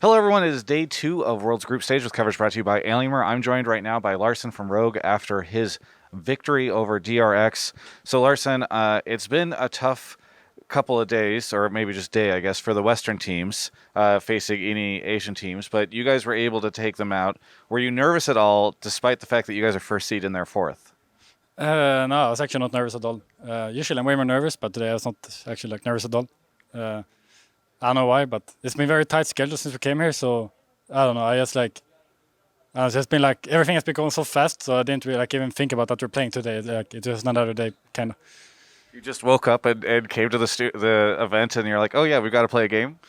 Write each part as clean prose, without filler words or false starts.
Hello, everyone. It is day 2 of World's Group Stage with coverage brought to you by Alienware. I'm joined right now by Larssen from Rogue after his victory over DRX. So, Larssen, it's been a tough couple of days, or maybe just day, I guess, for the Western teams facing any Asian teams, but you guys were able to take them out. Were you nervous at all, despite the fact that you guys are first seed and they're fourth? No, I was actually not nervous at all. Usually I'm way more nervous, but today I was not actually nervous at all. I don't know why, but it's been very tight schedule since we came here, so I don't know. I just it's just been everything has been going so fast, so I didn't really even think about that we're playing today. It was another day, kind of. You just woke up and came to the event, and you're like, oh yeah, we've got to play a game?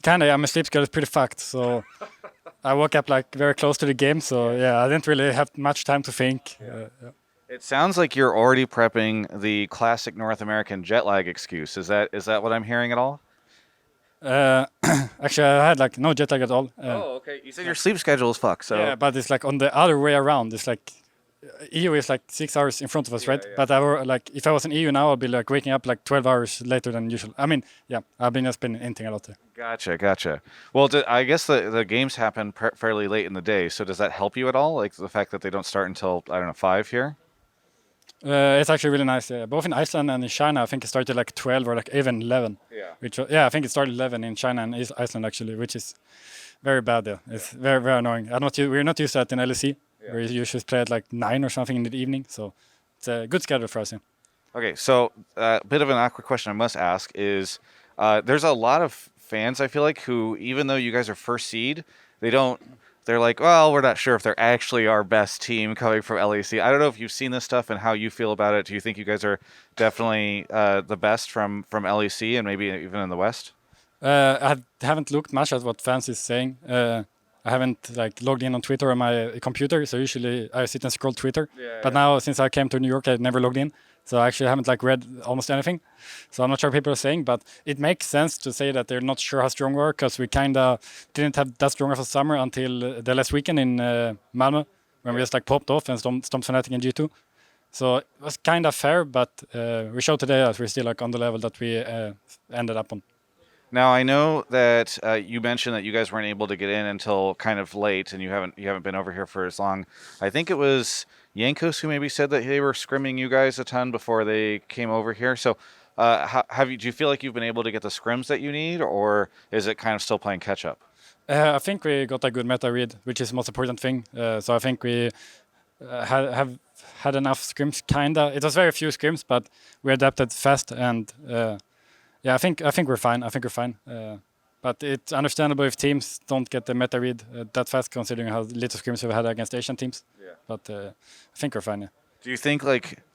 Kind of, yeah. My sleep schedule is pretty fucked, so I woke up very close to the game, so yeah, I didn't really have much time to think. Yeah. It sounds like you're already prepping the classic North American jet lag excuse. Is that what I'm hearing at all? Actually, I had no jet lag at all. Okay. You said your sleep schedule is fucked, so Yeah, but it's on the other way around. It's EU is 6 hours in front of us, right? yeah. But if I was in EU now, I'd be waking up 12 hours later than usual. I mean, yeah, I've been just been hinting a lot there. Gotcha. Well, I guess the games happen fairly late in the day, so does that help you at all? Like the fact that they don't start until, I don't know, 5 here? It's actually really nice. Both in Iceland and in China, I think it started 12 or even 11. Yeah. I think it started 11 in China and Iceland actually, which is very bad. Yeah, it's very very annoying. We're not used to that in LEC. Yeah. We usually play at 9 or something in the evening, so it's a good schedule for us. Yeah. Okay, so a bit of an awkward question I must ask is, there's a lot of fans, I feel like, who, even though you guys are first seed, they're like, well, we're not sure if they're actually our best team coming from LEC. I don't know if you've seen this stuff and how you feel about it. Do you think you guys are definitely the best from LEC and maybe even in the West? I haven't looked much at what fans is saying. I haven't logged in on Twitter on my computer, so usually I sit and scroll Twitter. But now since I came to New York, I never logged in, so I actually haven't read almost anything. So I'm not sure what people are saying, but it makes sense to say that they're not sure how strong we are because we kind of didn't have that strong of a summer until the last weekend in Malmö when we just popped off and stomped Fnatic in G2. So it was kind of fair, but we showed today that we're still on the level that we ended up on. Now I know that you mentioned that you guys weren't able to get in until kind of late, and you haven't been over here for as long. I think it was Yankos who maybe said that they were scrimming you guys a ton before they came over here. So, do you feel like you've been able to get the scrims that you need, or is it kind of still playing catch up? I think we got a good meta read, which is the most important thing. So I think we have had enough scrims, kinda. It was very few scrims, but we adapted fast and. Yeah, I think we're fine. But it's understandable if teams don't get the meta read that fast, considering how little scrims we've had against Asian teams. Yeah. But I think we're fine. Yeah. Do you think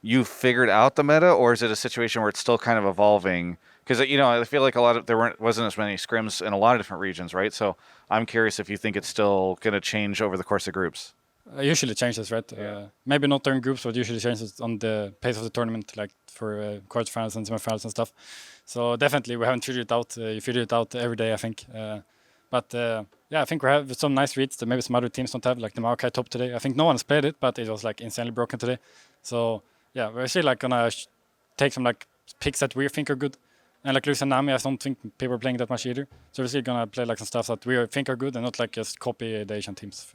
you figured out the meta, or is it a situation where it's still kind of evolving? Because I feel like wasn't as many scrims in a lot of different regions, right? So I'm curious if you think it's still going to change over the course of groups. Usually changes, right? Yeah. Maybe not during groups, but usually changes on the pace of the tournament, for quarterfinals and semifinals and stuff. So definitely we haven't figured it out. You figure it out every day, I think. But I think we have some nice reads that maybe some other teams don't have, like the Maokai top today. I think no one's played it, but it was insanely broken today. So yeah, we're still gonna take some picks that we think are good. And Lux and Nami, I don't think people are playing that much either. So we're still gonna play some stuff that we think are good and not just copy the Asian teams.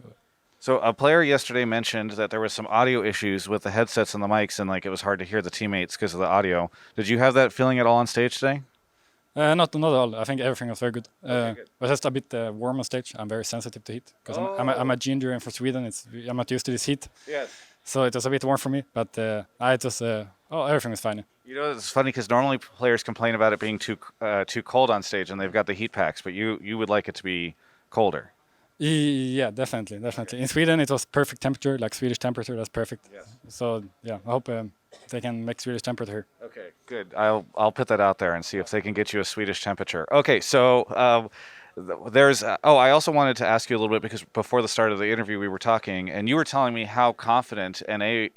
So a player yesterday mentioned that there was some audio issues with the headsets and the mics, and it was hard to hear the teammates because of the audio. Did you have that feeling at all on stage today? Not at all. I think everything was very good. Okay, good. But just a bit warm on stage. I'm very sensitive to heat because I'm a ginger and from Sweden. I'm not used to this heat. Yes. So it was a bit warm for me, but everything was fine. It's funny because normally players complain about it being too cold on stage, and they've got the heat packs, but you would like it to be colder. Yeah, definitely. In Sweden, it was perfect temperature, Swedish temperature. That's perfect. Yes. So yeah, I hope they can make Swedish temperature. Okay, good. I'll put that out there and see if they can get you a Swedish temperature. Okay, so I also wanted to ask you a little bit because before the start of the interview we were talking, and you were telling me how confident in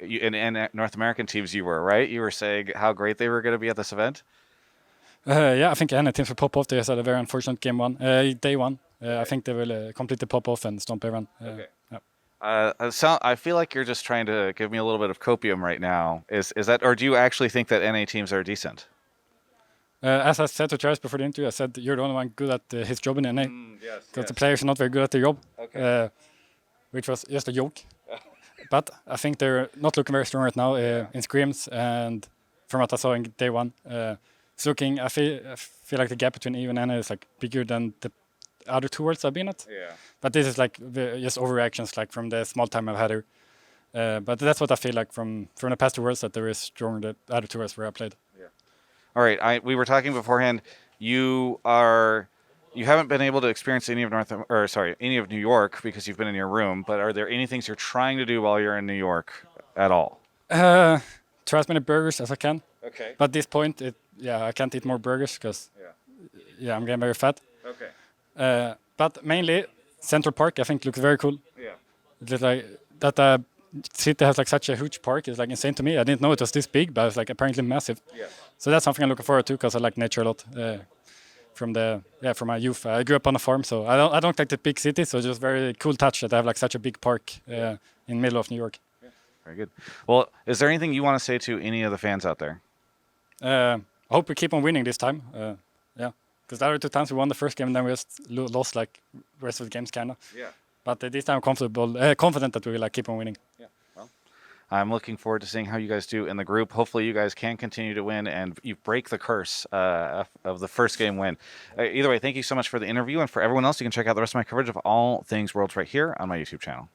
North American teams you were, right? You were saying how great they were going to be at this event. I think any teams will pop off. They just had a very unfortunate day one. I think they will completely pop off and stomp everyone. Okay. Yeah. I feel like you're just trying to give me a little bit of copium right now. Is that, or do you actually think that NA teams are decent? As I said to Travis before the interview, I said you're the only one good at his job in NA. Yes. Because the players are not very good at their job, Okay. which was just a joke. But I think they're not looking very strong right now in scrims, and from what I saw in day one, it's looking. I feel like the gap between EU and NA is like bigger than the other two worlds I've been at. Yeah. But this is like just overreactions, like from the small time I've had here. But that's what I feel like from the past two worlds, that there is stronger than the other two worlds where I played. All right. We were talking beforehand. You haven't been able to experience any of any of New York because you've been in your room. But are there any things you're trying to do while you're in New York at all? Try as many burgers as I can. Okay. But at this point, I can't eat more burgers because I'm getting very fat. Okay. But mainly Central Park, I think looks very cool. Yeah. It's like that city has like such a huge park. It's like insane to me. I didn't know it was this big, but it's like apparently massive. Yeah. So that's something I'm looking forward to because I like nature a lot. From my youth, I grew up on a farm, so I don't like the big city. So it's just very cool touch that I have like such a big park in the middle of New York. Very good. Well, is there anything you want to say to any of the fans out there? I hope we keep on winning this time. Because the other two times we won the first game and then we just lost like the rest of the games kind of. Yeah. But this time I'm confident that we will like keep on winning. Yeah. Well, I'm looking forward to seeing how you guys do in the group. Hopefully you guys can continue to win and you break the curse of the first game win. Either way, thank you so much for the interview. And for everyone else, you can check out the rest of my coverage of all things Worlds right here on my YouTube channel.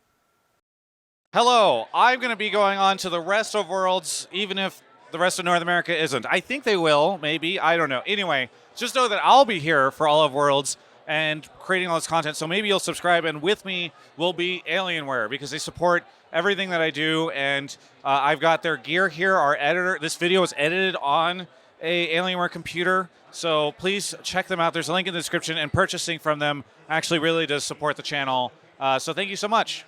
Hello, I'm going to be going on to the rest of Worlds, even if the rest of North America isn't. I think they will, maybe. I don't know. Anyway, just know that I'll be here for all of Worlds and creating all this content. So maybe you'll subscribe, and with me will be Alienware because they support everything that I do. And I've got their gear here. Our editor, this video is edited on a Alienware computer. So please check them out. There's a link in the description, and purchasing from them actually really does support the channel. So thank you so much.